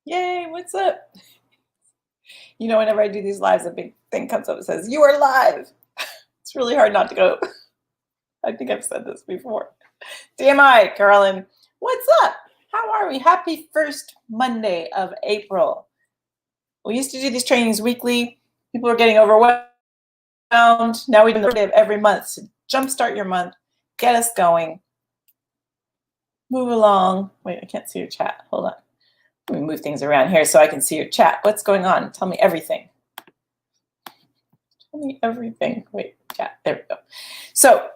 Yay, what's up? You know, whenever I do these lives, a big thing comes up that says, you are live. It's really hard not to go. I think I've said this before. DMI, Carolyn, what's up? How are we? Happy first Monday of April. We used to do these trainings weekly. People are getting overwhelmed. Now we do them every month to jumpstart your month, get us going, move along. Wait, I can't see your chat. Hold on. Let me move things around here so I can see your chat. What's going on? Tell me everything. Tell me everything. Wait, chat. There we go. So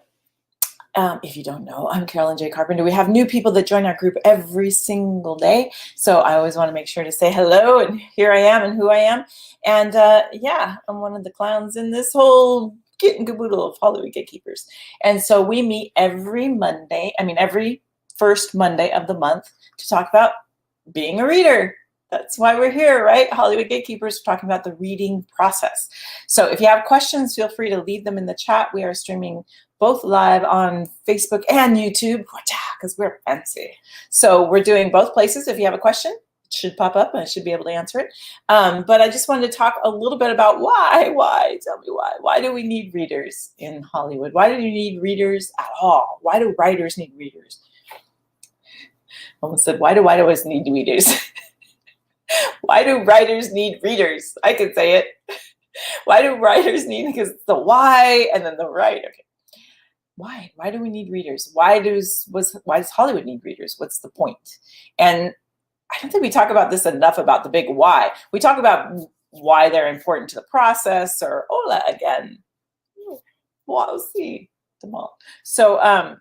if you don't know, I'm Carolyn J. Carpenter. We have new people that join our group every single day. So I always want to make sure to say hello and here I am and who I am. And yeah, I'm one of the clowns in this whole kit and caboodle of Hollywood Gatekeepers. And so we meet every every first Monday of the month to talk about being a reader. That's why we're here, right? Hollywood Gatekeepers, talking about the reading process. So if you have questions, feel free to leave them in the chat. We are streaming both live on Facebook and YouTube because we're fancy. So we're doing both places. If you have a question, it should pop up and I should be able to answer it. But I just wanted to talk a little bit about why, tell me why. Why do we need readers in Hollywood? Why do you need readers at all? Why do writers need readers? Almost said, why do writers need readers? Why do writers need readers? I could say it. Why do writers need, because it's the why and then the right. Okay. Why? Why do we need readers? Why does Hollywood need readers? What's the point? And I don't think we talk about this enough about the big why. We talk about why they're important to the process or hola again. Wow, see them all. So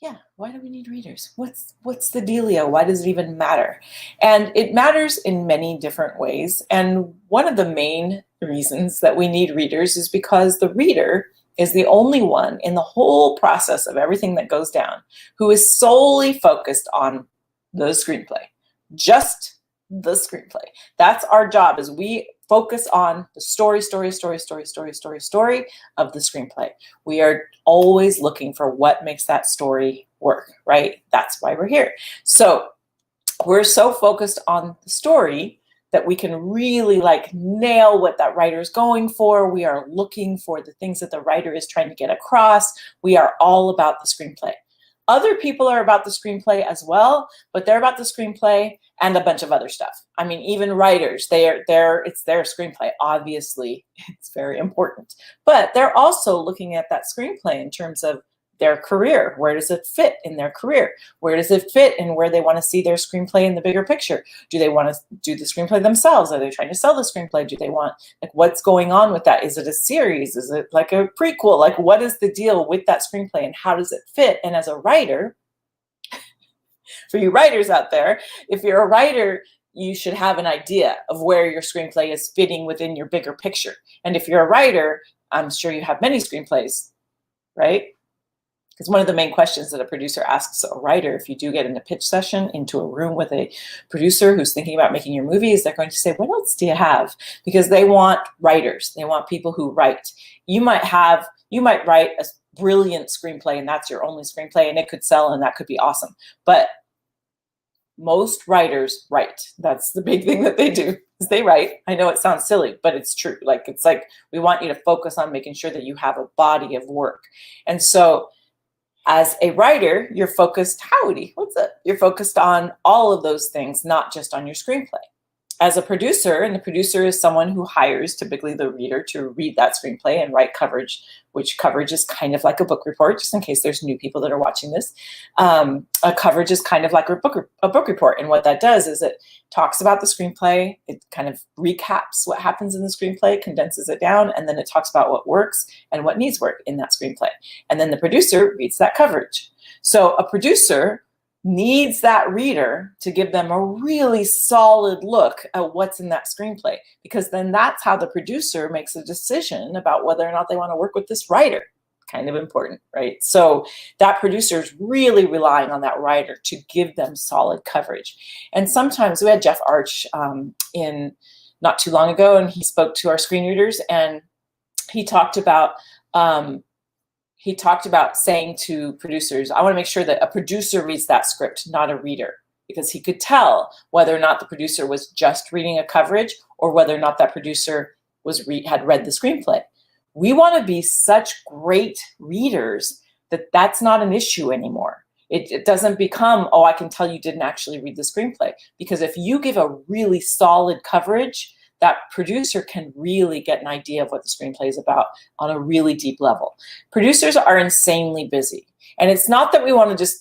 yeah, why do we need readers? What's the dealio? Why does it even matter? And it matters in many different ways. And one of the main reasons that we need readers is because the reader is the only one in the whole process of everything that goes down who is solely focused on the screenplay, just the screenplay. That's our job, is we focus on the story of the screenplay. We are always looking for what makes that story work, right? That's why we're here. So we're so focused on the story that we can really nail what that writer is going for. We are looking for the things that the writer is trying to get across. We are all about the screenplay. Other people are about the screenplay as well, but they're about the screenplay and a bunch of other stuff. I mean, even writers, it's their screenplay. Obviously, it's very important. But they're also looking at that screenplay in terms of their career. Where does it fit in their career? Where does it fit in where they want to see their screenplay in the bigger picture? Do they want to do the screenplay themselves? Are they trying to sell the screenplay? Do they want, what's going on with that? Is it a series? Is it like a prequel? What is the deal with that screenplay and how does it fit? And as a writer, for you writers out there, if you're a writer, you should have an idea of where your screenplay is fitting within your bigger picture. And if you're a writer, I'm sure you have many screenplays, right? Because one of the main questions that a producer asks a writer, if you do get in a pitch session into a room with a producer who's thinking about making your movie, is they're going to say, what else do you have? Because they want writers. They want people who write. You might write a brilliant screenplay and that's your only screenplay and it could sell and that could be awesome. But most writers write. That's the big thing that they do, is they write. I know it sounds silly, but it's true. It's like we want you to focus on making sure that you have a body of work. And so as a writer, you're focused, howdy, what's up? You're focused on all of those things, not just on your screenplay. As a producer, and the producer is someone who hires typically the reader to read that screenplay and write coverage, which coverage is kind of like a book report, just in case there's new people that are watching this. A coverage is kind of like a book report. And what that does is it talks about the screenplay. It kind of recaps what happens in the screenplay, condenses it down, and then it talks about what works and what needs work in that screenplay. And then the producer reads that coverage. So a producer needs that reader to give them a really solid look at what's in that screenplay, because then that's how the producer makes a decision about whether or not they want to work with this writer. Kind of important, right? So that producer is really relying on that writer to give them solid coverage. And sometimes we had Jeff Arch in not too long ago, and he spoke to our screen readers, and he talked about saying to producers, I want to make sure that a producer reads that script, not a reader. because he could tell whether or not the producer was just reading a coverage or whether or not that producer had read the screenplay. We want to be such great readers that that's not an issue anymore. It doesn't become, oh, I can tell you didn't actually read the screenplay. Because if you give a really solid coverage, that producer can really get an idea of what the screenplay is about on a really deep level. Producers are insanely busy. And it's not that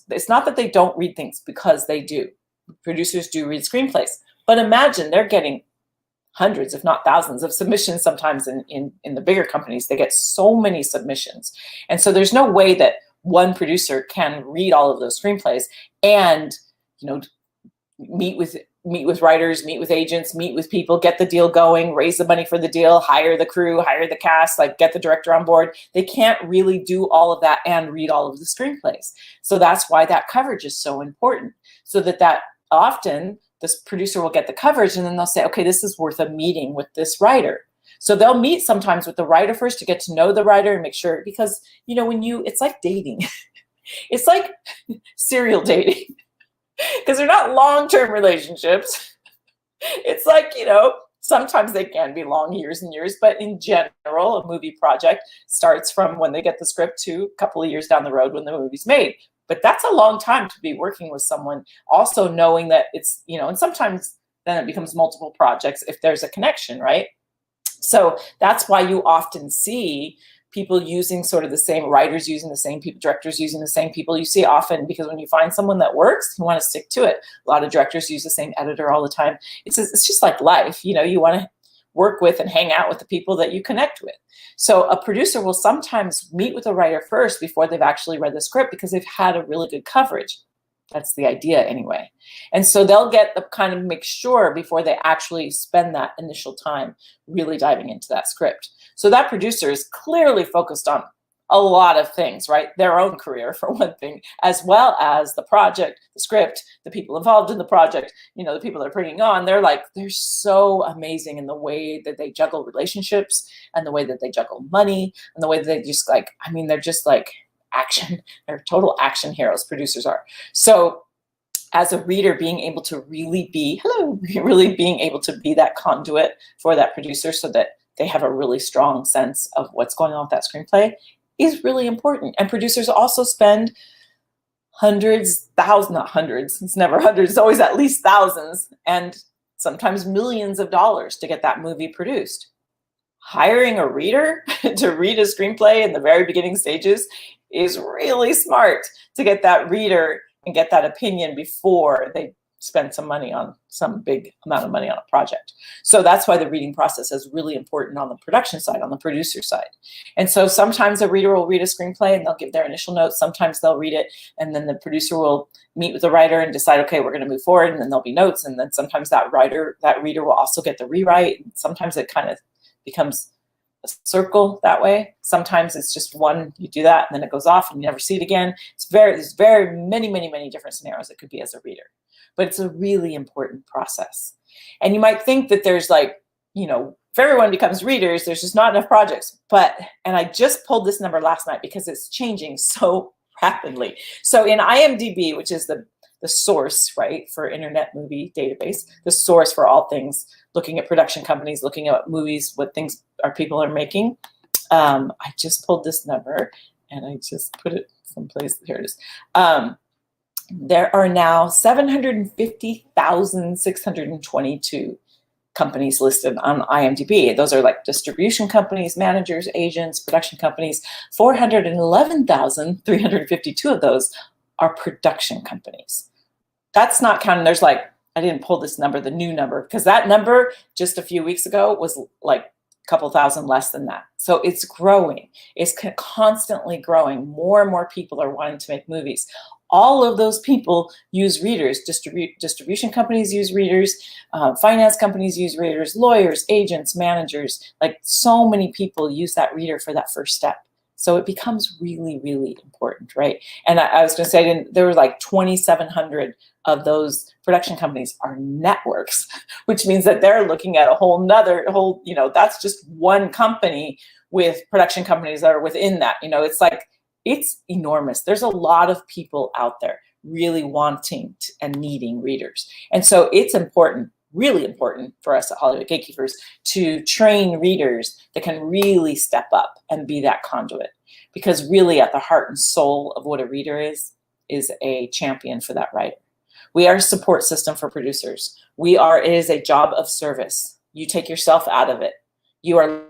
it's not that they don't read things, because they do. Producers do read screenplays. But imagine they're getting hundreds, if not thousands, of submissions sometimes in the bigger companies. They get so many submissions. And so there's no way that one producer can read all of those screenplays and, meet with writers, meet with agents, meet with people, get the deal going, raise the money for the deal, hire the crew, hire the cast, get the director on board. They can't really do all of that and read all of the screenplays. So that's why that coverage is so important. So that often this producer will get the coverage and then they'll say, okay, this is worth a meeting with this writer. So they'll meet sometimes with the writer first to get to know the writer and make sure, because, it's like dating. It's like serial dating, because they're not long-term relationships. It's like, sometimes they can be long, years and years, but in general, a movie project starts from when they get the script to a couple of years down the road when the movie's made. But that's a long time to be working with someone, also knowing that it's, and sometimes then it becomes multiple projects if there's a connection, right? So that's why you often see people using sort of the same writers, using the same people, directors using the same people. You see often, because when you find someone that works, you want to stick to it. A lot of directors use the same editor all the time. It's just like life. You want to work with and hang out with the people that you connect with. So a producer will sometimes meet with a writer first before they've actually read the script, because they've had a really good coverage. That's the idea anyway. And so they'll get the kind of make sure before they actually spend that initial time really diving into that script. So that producer is clearly focused on a lot of things, right? Their own career, for one thing, as well as the project, the script, the people involved in the project, the people that are putting on. They're so amazing in the way that they juggle relationships and the way that they juggle money and the way that they just they're just action. They're total action heroes, producers are. So as a reader, being able to really be that conduit for that producer so that they have a really strong sense of what's going on with that screenplay is really important. And producers also spend not hundreds, it's never hundreds, it's always at least thousands and sometimes millions of dollars to get that movie produced. Hiring a reader to read a screenplay in the very beginning stages is really smart, to get that reader and get that opinion before they spend some big amount of money on a project. So that's why the reading process is really important on the production side, on the producer side. And so sometimes a reader will read a screenplay and they'll give their initial notes. Sometimes they'll read it and then the producer will meet with the writer and decide, okay, we're going to move forward, and then there'll be notes. And then sometimes that reader will also get the rewrite. Sometimes it kind of becomes a circle that way. Sometimes it's just one, you do that and then it goes off and you never see it again. There's very many, many, many different scenarios it could be as a reader, but it's a really important process. And you might think that there's if everyone becomes readers, there's just not enough projects. And I just pulled this number last night because it's changing so rapidly. So in IMDb, which is the source, right, for Internet Movie Database, the source for all things, looking at production companies, looking at movies, what things people are making. I just pulled this number and I just put it someplace. Here it is. There are now 750,622 companies listed on IMDb. Those are distribution companies, managers, agents, production companies. 411,352 of those are production companies. That's not counting. There's I didn't pull this number, the new number, because that number just a few weeks ago was a couple thousand less than that. So it's growing. It's constantly growing. More and more people are wanting to make movies. All of those people use readers. Distribution companies use readers. Finance companies use readers. Lawyers, agents, managers. So many people use that reader for that first step. So it becomes really, really important, right? And I was going to say, there were 2,700 of those production companies are networks, which means that they're looking at a whole, that's just one company with production companies that are within that. It's enormous. There's a lot of people out there really wanting and needing readers. And so it's important, really important for us at Hollywood Gatekeepers to train readers that can really step up and be that conduit. Because really at the heart and soul of what a reader is a champion for that writer. We are a support system for producers. It is a job of service. You take yourself out of it. You are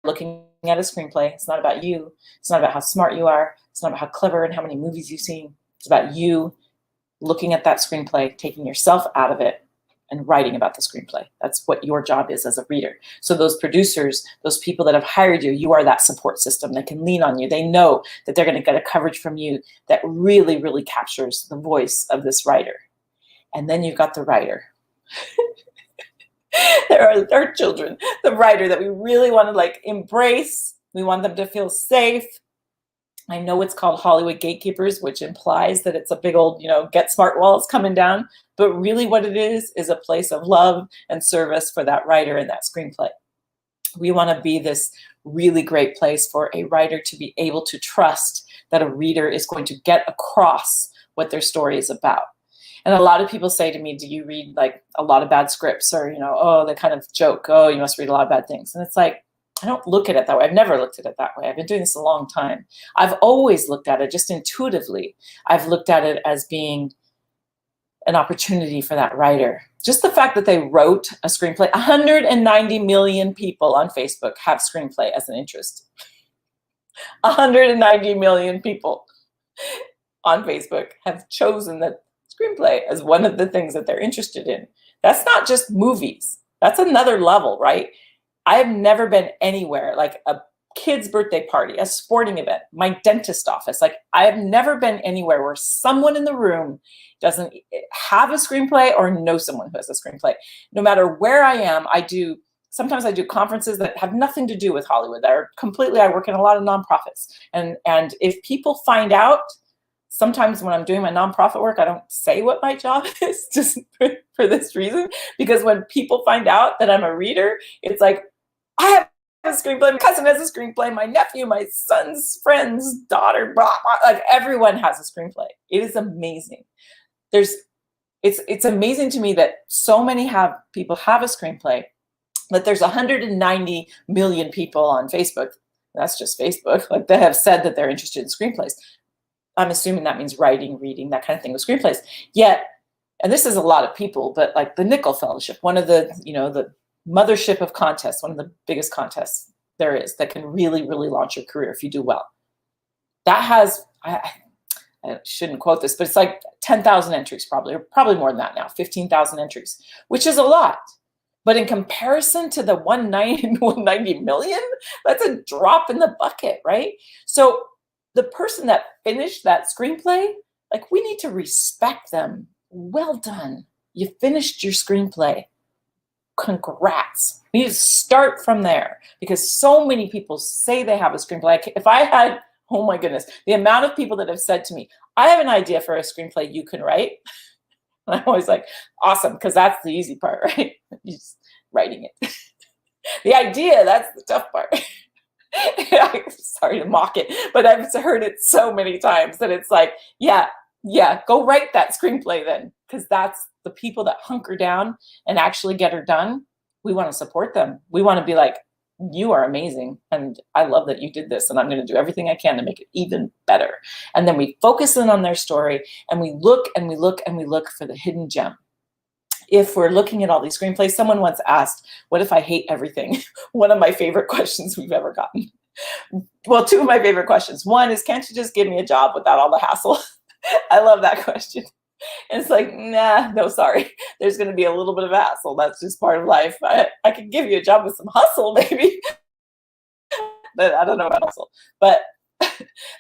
looking at a screenplay. It's not about you. It's not about how smart you are. It's not about how clever and how many movies you've seen. It's about you looking at that screenplay, taking yourself out of it, and writing about the screenplay. That's what your job is as a reader. So those producers, those people that have hired you, you are that support system. They can lean on you. They know that they're going to get a coverage from you that really, really captures the voice of this writer. And then you've got the writer. There are our children, the writer that we really want to like embrace. We want them to feel safe. I know it's called Hollywood Gatekeepers, which implies that it's a big old, get smart walls coming down. But really what it is a place of love and service for that writer and that screenplay. We want to be this really great place for a writer to be able to trust that a reader is going to get across what their story is about. And a lot of people say to me, do you read like a lot of bad scripts? Or, oh, they kind of joke, oh, you must read a lot of bad things. And it's like, I don't look at it that way. I've never looked at it that way. I've been doing this a long time. I've always looked at it just intuitively. I've looked at it as being an opportunity for that writer. Just the fact that they wrote a screenplay, 190 million people on Facebook have screenplay as an interest. 190 million people on Facebook have chosen that screenplay as one of the things that they're interested in. That's not just movies. That's another level, right? I have never been anywhere like a kid's birthday party, a sporting event, my dentist office. Like I have never been anywhere where someone in the room doesn't have a screenplay or know someone who has a screenplay. No matter where I am, sometimes I do conferences that have nothing to do with Hollywood. I work in a lot of nonprofits. And if people find out, sometimes when I'm doing my nonprofit work, I don't say what my job is just for this reason. Because when people find out that I'm a reader, it's like, I have a screenplay, my cousin has a screenplay, my nephew, my son's friend's daughter, blah, blah, like everyone has a screenplay. It is amazing. It's amazing to me that so many people have a screenplay, that there's 190 million people on Facebook. That's just Facebook. Like they have said that they're interested in screenplays. I'm assuming that means writing, reading, that kind of thing with screenplays. Yet, and this is a lot of people, but like the Nickel Fellowship, one of the, the mothership of contests, one of the biggest contests there is that can really, really launch your career if you do well. That has, I shouldn't quote this, but it's like 10,000 entries probably, or probably more than that now, 15,000 entries, which is a lot. But in comparison to the 190 million, that's a drop in the bucket, right? So the person that finished that screenplay, like we need to respect them. Well done. You finished your screenplay. Congrats. We need to start from there because so many people say they have a screenplay. If I had, oh my goodness, the amount of people that have said to me, I have an idea for a screenplay you can write. And I'm always like, awesome, because that's the easy part, right? You're just writing it. The idea, that's the tough part. I'm sorry to mock it, but I've heard it so many times that it's like, yeah, go write that screenplay then, because that's the people that hunker down and actually get her done. We want to support them. We want to be like, you are amazing, and I love that you did this, and I'm going to do everything I can to make it even better. And then we focus in on their story, and we look and we look and we look for the hidden gem. If we're looking at all these screenplays, someone once asked, what if I hate everything? One of my favorite questions we've ever gotten. Well, two of my favorite questions. One is, can't you just give me a job without all the hassle? I love that question. And it's like, nah, no, sorry. There's going to be a little bit of hassle. That's just part of life. I could give you a job with some hustle, maybe. But I don't know about hustle. But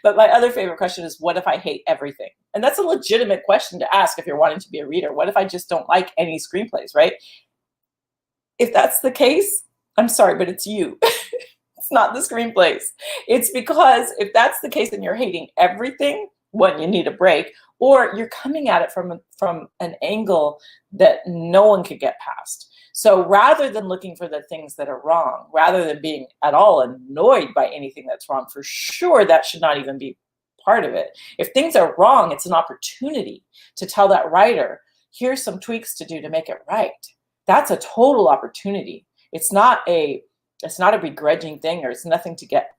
my other favorite question is, what if I hate everything? And that's a legitimate question to ask if you're wanting to be a reader. What if I just don't like any screenplays, right? If that's the case, I'm sorry, but it's you. It's not the screenplays. It's because if that's the case and you're hating everything, one, you need a break, or you're coming at it from an angle that no one could get past. So rather than looking for the things that are wrong, rather than being at all annoyed by anything that's wrong, for sure, that should not even be part of it. If things are wrong, it's an opportunity to tell that writer, here's some tweaks to do to make it right. That's a total opportunity. It's not a begrudging thing, or it's nothing to get,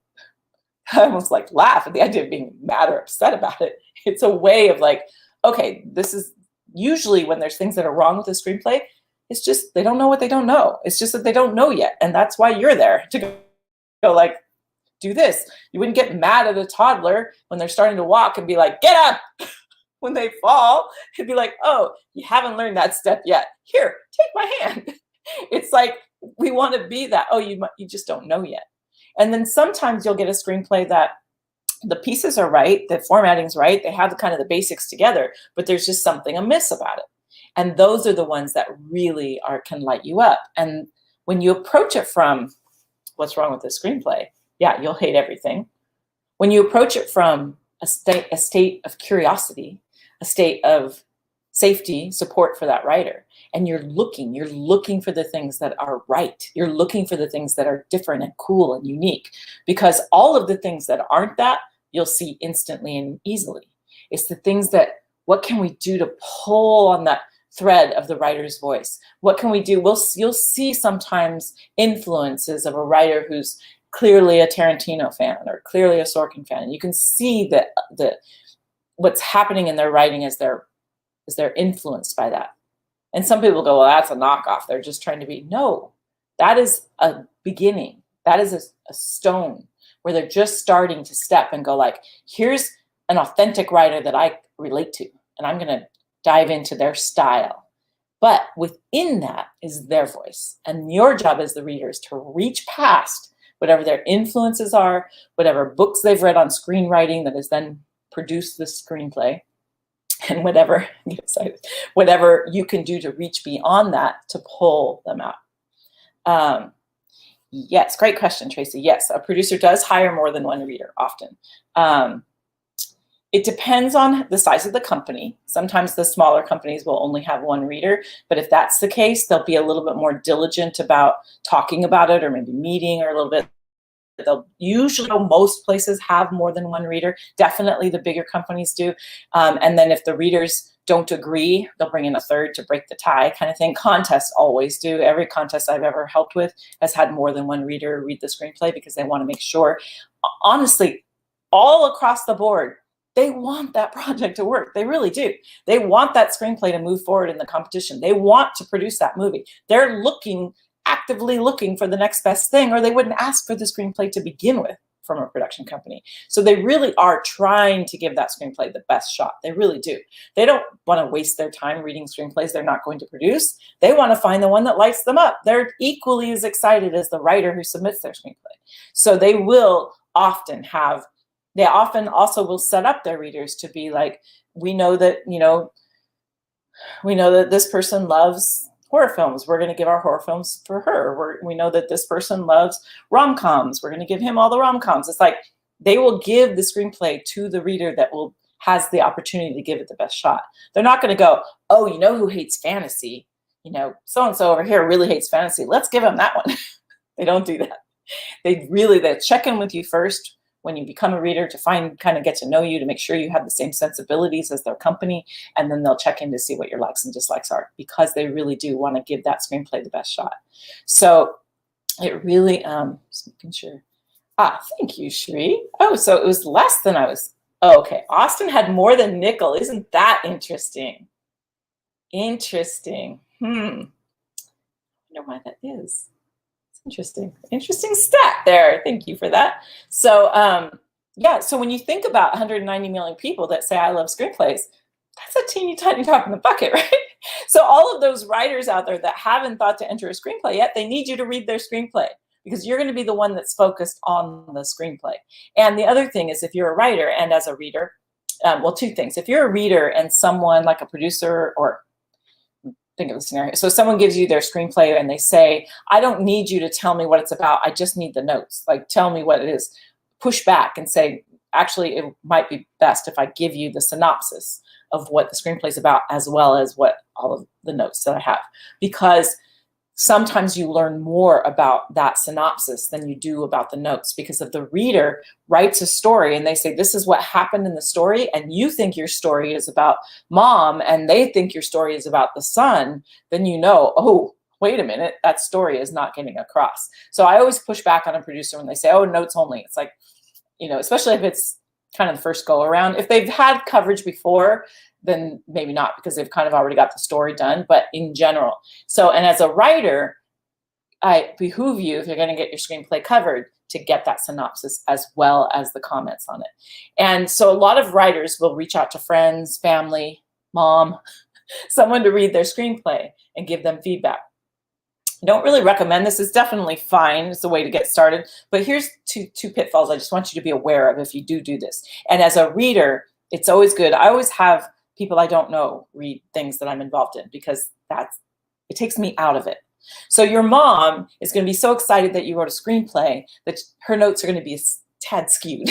I almost like laugh at the idea of being mad or upset about it. It's a way of like, okay, this is usually when there's things that are wrong with a screenplay, it's just they don't know what they don't know. It's just that they don't know yet. And that's why you're there to go like, do this. You wouldn't get mad at a toddler when they're starting to walk and be like, get up when they fall. It'd be like, oh, you haven't learned that step yet. Here, take my hand. It's like, we want to be that, oh, you just don't know yet. And then sometimes you'll get a screenplay that the pieces are right, the formatting's right, they have kind of the basics together, but there's just something amiss about it. And those are the ones that really can light you up. And when you approach it from, what's wrong with this screenplay? Yeah, you'll hate everything. When you approach it from a state of curiosity, a state of safety, support for that writer, and you're looking for the things that are right. You're looking for the things that are different and cool and unique, because all of the things that aren't that, you'll see instantly and easily. It's the things that, what can we do to pull on that thread of the writer's voice? What can we do? You'll see sometimes influences of a writer who's clearly a Tarantino fan or clearly a Sorkin fan. And you can see that what's happening in their writing as they're influenced by that. And some people go, well, that's a knockoff. They're just trying to be. No, that is a beginning. That is a stone where they're just starting to step and go like, here's an authentic writer that I relate to, and I'm going to dive into their style. But within that is their voice. And your job as the reader is to reach past whatever their influences are, whatever books they've read on screenwriting that has then produced the screenplay, and whatever you can do to reach beyond that to pull them out. Yes, great question, Tracy. Yes, a producer does hire more than one reader often. It depends on the size of the company. Sometimes the smaller companies will only have one reader, but if that's the case, they'll be a little bit more diligent about talking about it, or maybe meeting, or a little bit. They'll usually, most places have more than one reader. Definitely the bigger companies do. And then if the readers don't agree, they'll bring in a third to break the tie, kind of thing. Contests always do. Every contest I've ever helped with has had more than one reader read the screenplay, because they want to make sure, honestly, all across the board, they want that project to work. They really do. They want that screenplay to move forward in the competition. They want to produce that movie. They're actively looking for the next best thing, or they wouldn't ask for the screenplay to begin with from a production company. So they really are trying to give that screenplay the best shot. They really do. They don't want to waste their time reading screenplays they're not going to produce. They want to find the one that lights them up. They're equally as excited as the writer who submits their screenplay. So they often also will set up their readers to be like, we know that this person loves horror films. We're going to give our horror films for her. We know that this person loves rom-coms. We're going to give him all the rom-coms. It's like they will give the screenplay to the reader that has the opportunity to give it the best shot. They're not going to go, oh, you know who hates fantasy? So-and-so over here really hates fantasy. Let's give them that one. They don't do that. They check in with you first when you become a reader to kind of get to know you, to make sure you have the same sensibilities as their company. And then they'll check in to see what your likes and dislikes are, because they really do want to give that screenplay the best shot. So it really, just making sure. Thank you, Shri. Oh, so it was less than I was. Oh, okay. Austin had more than Nickel. Isn't that interesting? Interesting. I wonder why that is. Interesting stat there. Thank you for that. So so when you think about 190 million people that say I love screenplays, that's a teeny tiny drop in the bucket, right? So all of those writers out there that haven't thought to enter a screenplay yet, they need you to read their screenplay, because you're going to be the one that's focused on the screenplay. And the other thing is, if you're a writer and as a reader, two things. If you're a reader and someone like a producer, or think of a scenario. So someone gives you their screenplay and they say, I don't need you to tell me what it's about. I just need the notes. Like, tell me what it is. Push back and say, actually, it might be best if I give you the synopsis of what the screenplay is about, as well as what all of the notes that I have. Because sometimes you learn more about that synopsis than you do about the notes, because if the reader writes a story and they say, this is what happened in the story, and you think your story is about mom and they think your story is about the son, then you know, oh, wait a minute, that story is not getting across. So I always push back on a producer when they say, oh, notes only. It's like, especially if it's kind of the first go around. If they've had coverage before, then maybe not, because they've kind of already got the story done, but in general. So, and as a writer, I behoove you, if you're going to get your screenplay covered, to get that synopsis as well as the comments on it. And so a lot of writers will reach out to friends, family, mom, someone to read their screenplay and give them feedback. I don't really recommend this. It's definitely fine. It's a way to get started. But here's two pitfalls I just want you to be aware of if you do this. And as a reader, it's always good. I always have people I don't know read things that I'm involved in, because it takes me out of it. So your mom is going to be so excited that you wrote a screenplay that her notes are going to be a tad skewed.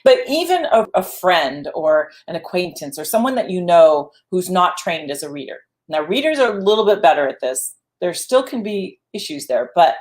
But even a friend or an acquaintance or someone that you know who's not trained as a reader. Now, readers are a little bit better at this. There still can be issues there, but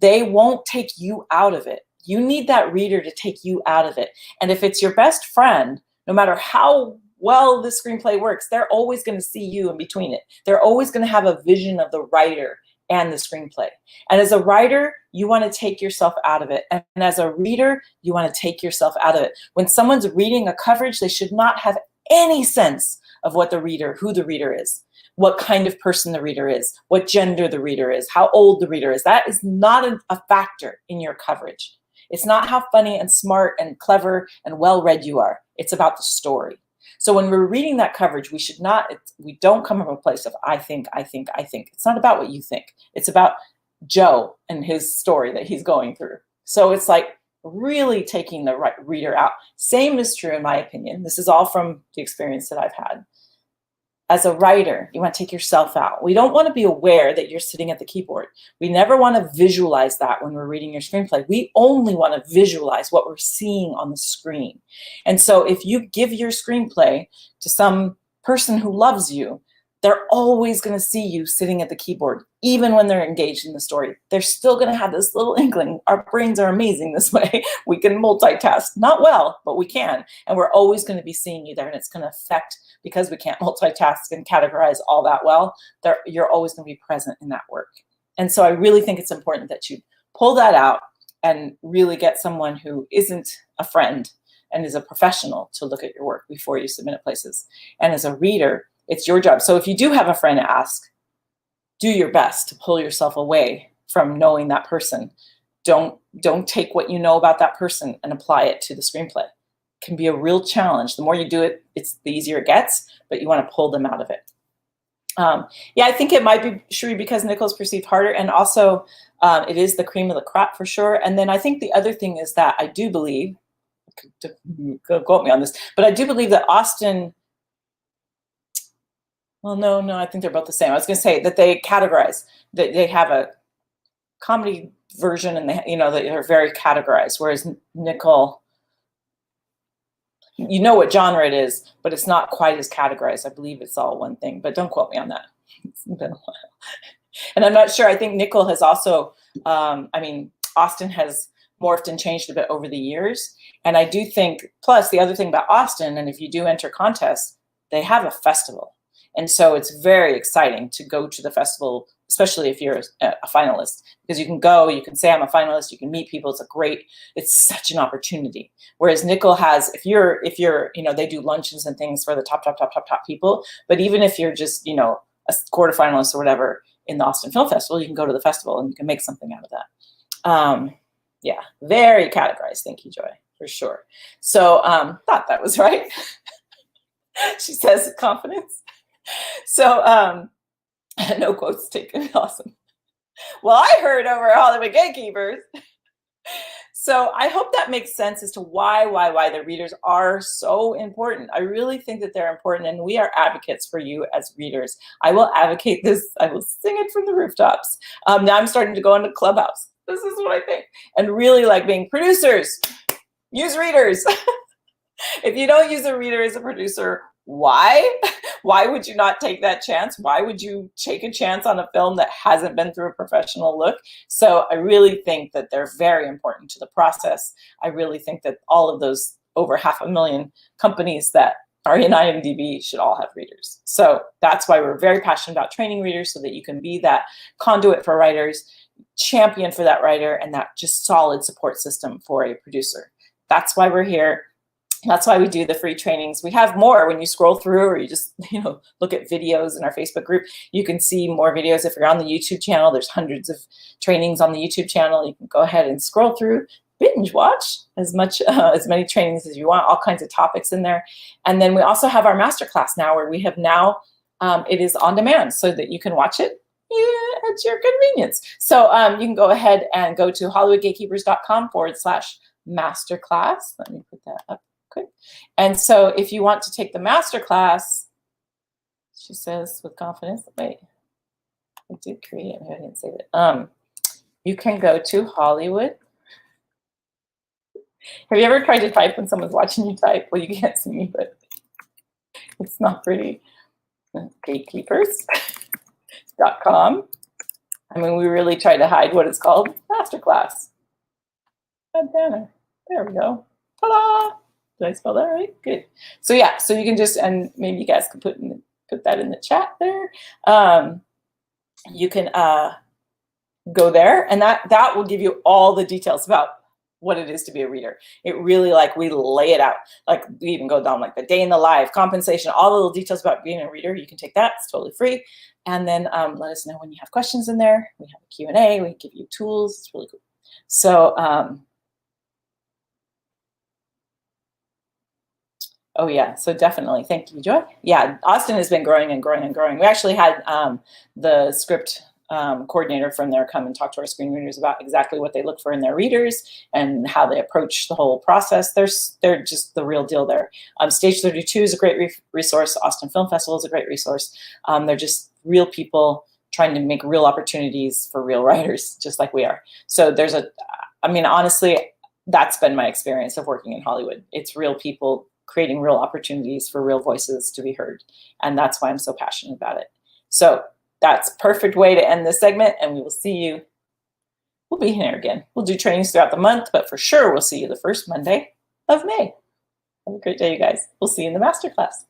they won't take you out of it. You need that reader to take you out of it. And if it's your best friend, no matter how well the screenplay works, they're always going to see you in between it. They're always going to have a vision of the writer and the screenplay. And as a writer, you want to take yourself out of it. And as a reader, you want to take yourself out of it. When someone's reading a coverage, they should not have any sense of who the reader is, what kind of person the reader is, what gender the reader is, how old the reader is. That is not a factor in your coverage. It's not how funny and smart and clever and well-read you are. It's about the story. So when we're reading that coverage, we don't come from a place of I think. It's not about what you think. It's about Joe and his story that he's going through. So it's like really taking the right reader out. Same is true in my opinion. This is all from the experience that I've had. As a writer, you want to take yourself out. We don't want to be aware that you're sitting at the keyboard. We never want to visualize that when we're reading your screenplay. We only want to visualize what we're seeing on the screen. And so if you give your screenplay to some person who loves you, they're always going to see you sitting at the keyboard, even when they're engaged in the story. They're still going to have this little inkling. Our brains are amazing this way. We can multitask. Not well, but we can. And we're always going to be seeing you there. And it's going to affect, because we can't multitask and categorize all that well, you're always going to be present in that work. And so I really think it's important that you pull that out and really get someone who isn't a friend and is a professional to look at your work before you submit it places. And as a reader, it's your job. So if you do have a friend ask, do your best to pull yourself away from knowing that person. Don't take what you know about that person and apply it to the screenplay. It can be a real challenge. The more you do it, the easier it gets, but you want to pull them out of it. Yeah, I think it might be Sheree because Nicole's perceived harder, and also it is the cream of the crop for sure. And then I think the other thing is that I do believe, don't quote me on this, but I do believe that Austin, well, no, I think they're both the same. I was going to say that they categorize, that they have a comedy version and that they're very categorized, whereas Nicole, you know what genre it is, but it's not quite as categorized. I believe it's all one thing, but don't quote me on that. It's been a while. And I'm not sure. I think Nicole has also, Austin has morphed and changed a bit over the years. And I do think, plus the other thing about Austin, and if you do enter contests, they have a festival. And so it's very exciting to go to the festival, especially if you're a finalist, because you can go, you can say I'm a finalist, you can meet people. It's such an opportunity. Whereas Nicole has, if you're, they do luncheons and things for the top people. But even if you're just, a quarterfinalist or whatever in the Austin Film Festival, you can go to the festival and you can make something out of that. Yeah, very categorized. Thank you, Joy, for sure. So thought that was right. She says with confidence. So no quotes taken. Awesome. Well, I heard over Hollywood Gatekeepers. So I hope that makes sense as to why the readers are so important. I really think that they're important, and we are advocates for you as readers. I will advocate this. I will sing it from the rooftops. Now I'm starting to go into Clubhouse. This is what I think. And really like being producers, use readers. If you don't use a reader as a producer, Why? Why would you not take that chance? Why would you take a chance on a film that hasn't been through a professional look? So I really think that they're very important to the process. I really think that all of those over 500,000 companies that are in IMDb should all have readers. So that's why we're very passionate about training readers, so that you can be that conduit for writers, champion for that writer, and that just solid support system for a producer. That's why we're here. That's why we do the free trainings. We have more. When you scroll through, or you just look at videos in our Facebook group, you can see more videos. If you're on the YouTube channel, there's hundreds of trainings on the YouTube channel. You can go ahead and scroll through, binge watch as many trainings as you want, all kinds of topics in there. And then we also have our masterclass now, where we have now, it is on demand, so that you can watch it at your convenience. So you can go ahead and go to hollywoodgatekeepers.com/masterclass. Let me put that up quick. And so if you want to take the masterclass, she says with confidence, wait, I did create it, I didn't save it. You can go to Hollywood. Have you ever tried to type when someone's watching you type? Well, you can't see me, but it's not pretty. Gatekeepers.com. I mean, we really try to hide what it's called. Masterclass. Banner. There we go. Ta-da! Did I spell that right? Good. So yeah, so you can just, and maybe you guys can put that in the chat there. You can go there, and that will give you all the details about what it is to be a reader. It really, like, we lay it out. Like, we even go down like the day in the life, compensation, all the little details about being a reader. You can take that. It's totally free. And then let us know when you have questions in there. We have a Q&A. We give you tools. It's really cool. So, oh yeah, so definitely. Thank you, Joy. Yeah, Austin has been growing and growing and growing. We actually had the script coordinator from there come and talk to our screen readers about exactly what they look for in their readers and how they approach the whole process. They're just the real deal there. Stage 32 is a great resource. Austin Film Festival is a great resource. They're just real people trying to make real opportunities for real writers, just like we are. So there's I mean, honestly, that's been my experience of working in Hollywood. It's real people creating real opportunities for real voices to be heard. And that's why I'm so passionate about it. So that's a perfect way to end this segment, and we will see you. We'll be here again. We'll do trainings throughout the month, but for sure we'll see you the first Monday of May. Have a great day, you guys. We'll see you in the masterclass.